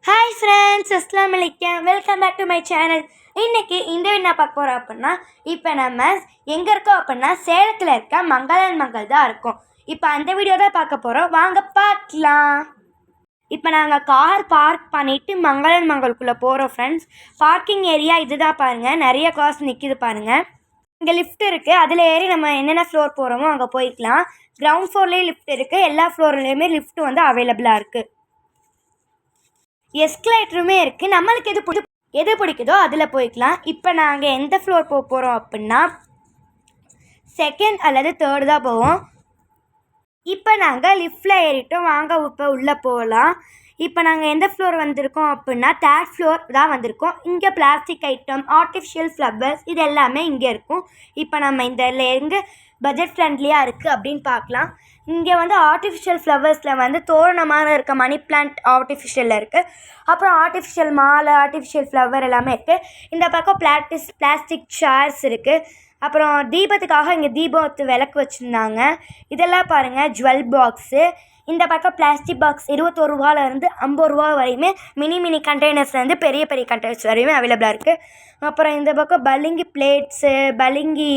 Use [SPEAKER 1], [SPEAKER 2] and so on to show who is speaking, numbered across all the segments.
[SPEAKER 1] Hi friends, அஸ்லாம் வலைக்கம். Welcome back to my channel. இன்றைக்கி இந்த என்ன பார்க்க போகிறோம் அப்படின்னா, இப்போ நம்ம எங்கே இருக்கோம் அப்படின்னா சேலத்தில் இருக்க மங்களன் மங்கள் தான் இருக்கும். இப்போ அந்த வீடியோ தான் பார்க்க போகிறோம், வாங்க பார்க்கலாம். இப்போ நாங்கள் கார் பார்க் பண்ணிவிட்டு மங்களன் மங்களுக்குள்ளே போகிறோம் ஃப்ரெண்ட்ஸ். பார்க்கிங் ஏரியா இது தான் பாருங்கள், நிறைய கார்ஸ் நிற்கிது பாருங்கள். இங்கே லிஃப்ட் இருக்குது, அதில் ஏறி நம்ம என்னென்ன ஃப்ளோர் போகிறோமோ அங்கே போய்க்கலாம். கிரவுண்ட் ஃப்ளோர்லேயும் லிஃப்ட் இருக்குது, எல்லா ஃப்ளோர்லேயுமே லிஃப்ட் வந்து அவைலபிளாக இருக்குது. எஸ்கலேட்டருமே இருக்குது, நம்மளுக்கு எது பிடிக்குதோ அதில் போய்க்கலாம். இப்போ நாங்கள் எந்த ஃப்ளோர் போக போகிறோம் அப்படின்னா செகண்ட் அல்லது தேர்டு தான் போவோம். இப்போ நாங்கள் லிஃப்டில் ஏறிட்டோம், வாங்க இப்போ உள்ளே போகலாம். இப்போ நாங்கள் எந்த ஃப்ளோர் வந்திருக்கோம் அப்படின்னா தேர்ட் ஃப்ளோர் தான் வந்திருக்கோம். இங்கே பிளாஸ்டிக் ஐட்டம், ஆர்டிஃபிஷியல் ஃப்ளவர்ஸ் இது எல்லாமே இங்கே இருக்கும். இப்போ நம்ம இந்த எங்கே பட்ஜெட் ஃப்ரெண்ட்லியாக இருக்குது அப்படின்னு பார்க்கலாம். இங்கே வந்து ஆர்டிஃபிஷியல் ஃப்ளவர்ஸில் வந்து தோரணமாக இருக்க மணி பிளான்ட் ஆர்டிஃபிஷியலில் இருக்குது. அப்புறம் ஆர்டிஃபிஷியல் மாலை, ஆர்டிஃபிஷியல் ஃப்ளவர் எல்லாமே இருக்குது. இந்த பக்கம் பிளாஸ்டிக் சேர்ஸ் இருக்குது. அப்புறம் தீபத்துக்காக இங்கே தீபத்து விளக்கு வச்சுருந்தாங்க. இதெல்லாம் பாருங்கள், ஜுவல் பாக்ஸு. இந்த பக்கம் பிளாஸ்டிக் பாக்ஸ் 21 ரூபாலேருந்து 50 ரூபா வரையுமே மினி கண்டெய்னர்ஸ்லேருந்து பெரிய கண்டெய்னர்ஸ் வரையுமே அவைலபிளாக இருக்குது. அப்புறம் இந்த பக்கம் பளிங்கு பிளேட்ஸு, பளிங்கி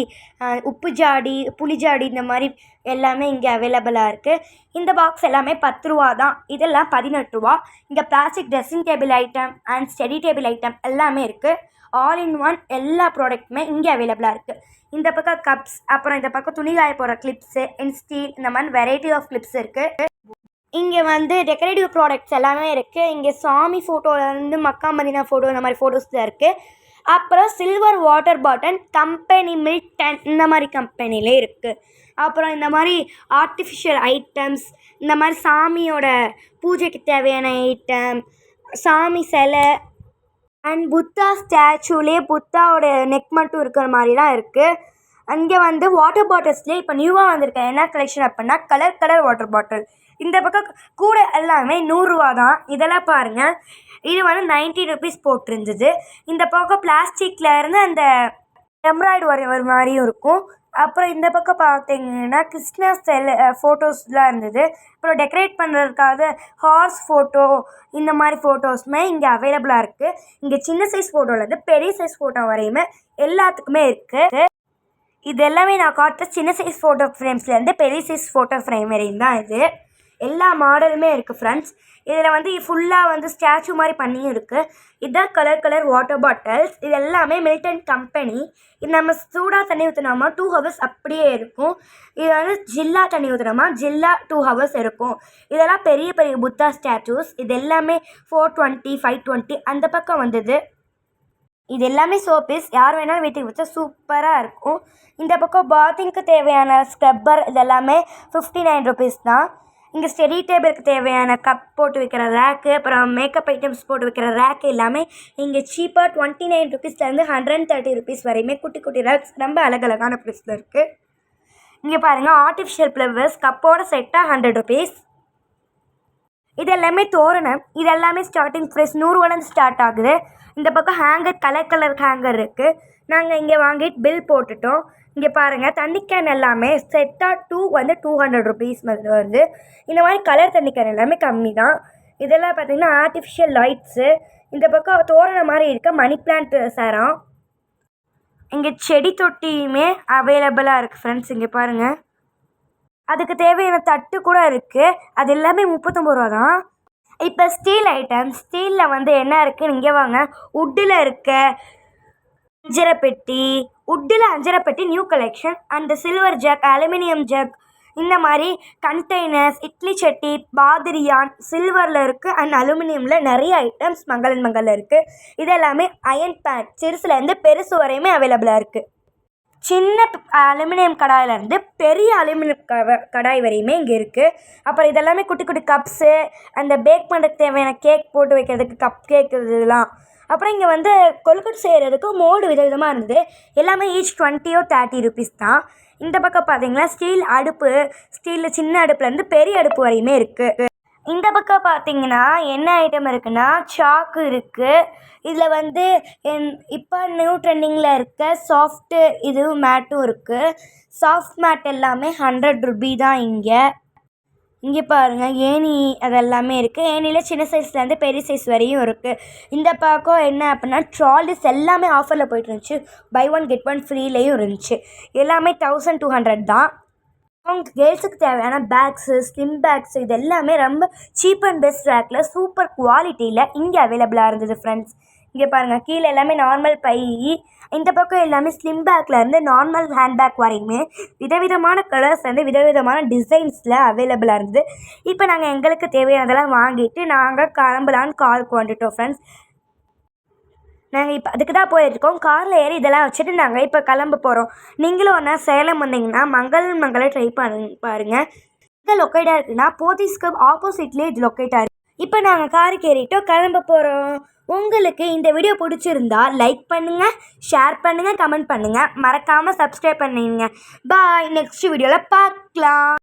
[SPEAKER 1] உப்பு ஜாடி, புளி ஜாடி இந்த மாதிரி எல்லாமே இங்கே அவைலபிளாக இருக்குது. இந்த பாக்ஸ் எல்லாமே 10 ரூபா தான், இதெல்லாம் 18 ரூபா. இங்கே plastic dressing table item and study table item எல்லாமே இருக்குது. ஆல் இன் ஒன் எல்லா ப்ராடக்ட்டுமே இங்கே அவைலபிளாக இருக்குது. இந்த பக்கம் கப்ஸ், அப்புறம் இந்த பக்கம் துணி காய போகிற கிளிப்ஸு, இன்ஸ்டீல் இந்த மாதிரி வெரைட்டி ஆஃப் கிளிப்ஸ் இருக்குது. இங்கே வந்து டெக்கரேட்டிவ் ப்ராடக்ட்ஸ் எல்லாமே இருக்குது. இங்கே சாமி ஃபோட்டோலேருந்து மக்கா மதினா ஃபோட்டோ இந்த மாதிரி ஃபோட்டோஸ் தான் இருக்குது. அப்புறம் silver water bottle company Milton இந்த மாதிரி கம்பெனிலே இருக்குது. அப்புறம் இந்த மாதிரி ஆர்டிஃபிஷியல் ஐட்டம்ஸ், இந்த மாதிரி சாமியோட பூஜைக்கு தேவையான ஐட்டம், சாமி சிலை அண்ட் புத்தா ஸ்டாச்சுலேயே புத்தாவோட நெக் மட்டும் இருக்கிற மாதிரிலாம் இருக்குது. அங்கே வந்து வாட்டர் பாட்டில்ஸ்லேயே இப்போ நியூவாக வந்திருக்கேன் என்ன கலெக்ஷன் அப்படின்னா கலர் வாட்டர் பாட்டில். இந்த பக்கம் கூட எல்லாமே 100 ரூபா தான். இதெல்லாம் பாருங்கள், இது வந்து 90 ருபீஸ் போட்டிருந்தது. இந்த பக்கம் பிளாஸ்டிக்கில் இருந்து அந்த எம்ப்ராய்டு வர மாதிரியும் இருக்கும். அப்புறம் இந்த பக்கம் பார்த்தீங்கன்னா கிருஷ்ணா ஃபோட்டோஸ்லாம் இருந்தது. அப்புறம் டெக்கரேட் பண்ணுறதுக்காக ஹார்ஸ் ஃபோட்டோ இந்த மாதிரி ஃபோட்டோஸுமே இங்கே அவைலபிளாக இருக்குது. இங்கே சின்ன சைஸ் ஃபோட்டோலேருந்து பெரிய சைஸ் ஃபோட்டோ வரையுமே எல்லாத்துக்குமே இருக்குது. இது எல்லாமே நான் காட்டுற சின்ன சைஸ் ஃபோட்டோ ஃப்ரேம்ஸ்லேருந்து பெரிய சைஸ் ஃபோட்டோ ஃப்ரேம் வரையும் தான் இது. எல்லா மாடலுமே இருக்குது ஃப்ரெண்ட்ஸ். இதில் வந்து ஃபுல்லாக வந்து ஸ்டாச்சு மாதிரி பண்ணியும் இருக்குது. இதுதான் கலர் வாட்டர் பாட்டில்ஸ். இது எல்லாமே மில்டன் கம்பெனி. இது நம்ம சூடாக தண்ணி ஊற்றினோமா 2 ஹவர்ஸ் அப்படியே இருக்கும். இது வந்து ஜில்லா தண்ணி ஊற்றினோமா ஜில்லா 2 ஹவர்ஸ் இருக்கும். இதெல்லாம் பெரிய புத்தா ஸ்டாச்சூஸ். இது எல்லாமே 420, 520 அந்த பக்கம் வந்தது. இது எல்லாமே சோப்பீஸ், யார் வேணாலும் வீட்டுக்கு வச்சா சூப்பராக இருக்கும். இந்த பக்கம் பாத்திங்க்கு தேவையான ஸ்க்ரப்பர் இதெல்லாமே 59 ருபீஸ் தான். இங்கே ஸ்டடி டேபிளுக்கு தேவையான கப் போட்டு வைக்கிற ரேக்கு, அப்புறம் மேக்கப் ஐட்டம்ஸ் போட்டு வைக்கிற ரேக்கு எல்லாமே இங்கே சீப்பாக 29 ருபீஸ்லேருந்து 130 ருபீஸ் வரையுமே குட்டி ரேக்ஸ் ரொம்ப அழகழகான ப்ரைஸில் இருக்குது. இங்கே பாருங்கள், ஆர்டிஃபிஷியல் ஃப்ளவர்ஸ் கப்போட செட்டாக 100 ருபீஸ். இது எல்லாமே தோரணம். இது எல்லாமே ஸ்டார்டிங் ப்ரைஸ் 100 ரூபாலேருந்து ஸ்டார்ட் ஆகுது. இந்த பக்கம் ஹேங்கர் கலர் ஹேங்கர் இருக்குது. நாங்கள் இங்கே வாங்கிட்டு பில் போட்டுட்டோம். இங்கே பாருங்கள், தண்ணி கேன் எல்லாமே செட்டாக 2 வந்து 200 ருபீஸ் வருது. இந்த மாதிரி கலர் தண்ணி கேன் எல்லாமே கம்மி தான். இதெல்லாம் பார்த்திங்கன்னா ஆர்டிஃபிஷியல் லைட்ஸு. இந்த பக்கம் தோரண மாதிரி இருக்க மணி பிளான்ட் சரம். இங்கே செடி தொட்டியுமே அவைலபிளாக இருக்குது ஃப்ரெண்ட்ஸ். இங்கே பாருங்கள், அதுக்கு தேவையான தட்டு கூட இருக்குது. அது எல்லாமே 39 ரூபா தான். இப்போ ஸ்டீல் ஐட்டம், ஸ்டீலில் வந்து என்ன இருக்குது இங்கே வாங்க. உட்டில் இருக்க அஞ்சரைப்பெட்டி, உட்டில் அஞ்சரைப்பெட்டி நியூ கலெக்ஷன். அந்த சில்வர் ஜக், அலுமினியம் ஜக், இந்த மாதிரி கண்டெய்னர்ஸ், இட்லி சட்டி, பாதிரியான் சில்வரில் இருக்குது அண்ட் அலுமினியமில் நிறைய ஐட்டம்ஸ் மங்களில் இருக்குது. இது எல்லாமே அயன் பேன் சிறுசுலேருந்து பெருசு வரையுமே அவைலபிளாக இருக்குது. சின்ன அலுமினியம் கடாயிலேருந்து பெரிய அலுமினியம் கடாய் வரையுமே இங்கே இருக்குது. அப்புறம் இதெல்லாமே குட்டி கப்ஸு, அந்த பேக் பண்ணுறதுக்கு தேவையான கேக் போட்டு வைக்கிறதுக்கு கப் கேக் இதெல்லாம். அப்புறம் இங்கே வந்து கொழுக்கட்டை செய்கிறதுக்கு மோல்டு விதமாக இருந்தது. எல்லாமே ஈச் 20 or 30 ருபீஸ் தான். இந்த பக்கம் பார்த்தீங்கன்னா ஸ்டீல் அடுப்பு, ஸ்டீலில் சின்ன அடுப்புலேருந்து பெரிய அடுப்பு வரையுமே இருக்குது. இந்த பக்கம் பார்த்தீங்கன்னா என்ன ஐட்டம் இருக்குன்னா சாக்கு இருக்குது. இதில் வந்து இப்போ நியூ ட்ரெண்டிங்கில் இருக்க சாஃப்ட்டு இதுவும் மேட்டும் இருக்குது. சாஃப்ட் மேட் எல்லாமே 100 ருபீ தான் இங்கே. இங்கே பாருங்கள் ஏணி அதெல்லாமே இருக்குது. ஏணியில் சின்ன சைஸ்லேருந்து பெரிய சைஸ் வரையும் இருக்குது. இந்த பக்கம் என்ன அப்படின்னா ட்ராலிஸ் எல்லாமே ஆஃபரில் போய்ட்டு இருந்துச்சு. பை ஒன் கெட் ஒன் ஃப்ரீலேயும் இருந்துச்சு. எல்லாமே 1200 தான். அவங்க கேர்ள்ஸுக்கு தேவையான பேக்ஸு, ஸ்லிம் பேக்ஸு இது எல்லாமே ரொம்ப சீப் அண்ட் பெஸ்ட் ரேக்கில் சூப்பர் குவாலிட்டியில் இங்கே அவைலபிளாக இருந்தது ஃப்ரெண்ட்ஸ். இங்கே பாருங்கள் கீழே எல்லாமே நார்மல் பை, இந்த பக்கம் எல்லாமே ஸ்லிம் பேக்லேருந்து நார்மல் ஹேண்ட்பேக் வரையுமே விதவிதமான கலர்ஸ்லேருந்து விதவிதமான டிசைன்ஸில் அவைலபிளாக இருந்தது. இப்போ நாங்கள் எங்களுக்கு தேவையானதெல்லாம் வாங்கிட்டு நாங்கள் கிளம்பலான்னு காருக்கு வந்துட்டோம் ஃப்ரெண்ட்ஸ். நாங்கள் இப்போ அதுக்கு தான் போயிருக்கோம். காரில் ஏறி இதெல்லாம் வச்சுட்டு நாங்கள் இப்போ கிளம்ப போகிறோம். நீங்களும் ஒன்றா சேலம் வந்தீங்கன்னா மங்களை ட்ரை பாருங்கள். எங்கே லொக்கேட்டாக இருக்குன்னா போத்தீஸ்க்கு ஆப்போசிட்லேயே இது லொக்கேட்டாக இருக்குது. இப்போ நாங்கள் காருக்கு ஏறிட்டோம், கிளம்ப போகிறோம். உங்களுக்கு இந்த வீடியோ பிடிச்சிருந்தா லைக் பண்ணுங்கள், ஷேர் பண்ணுங்கள், கமெண்ட் பண்ணுங்கள், மறக்காமல் சப்ஸ்கிரைப் பண்ணுங்க. பாய், நெக்ஸ்ட் வீடியோவில் பார்க்கலாம்.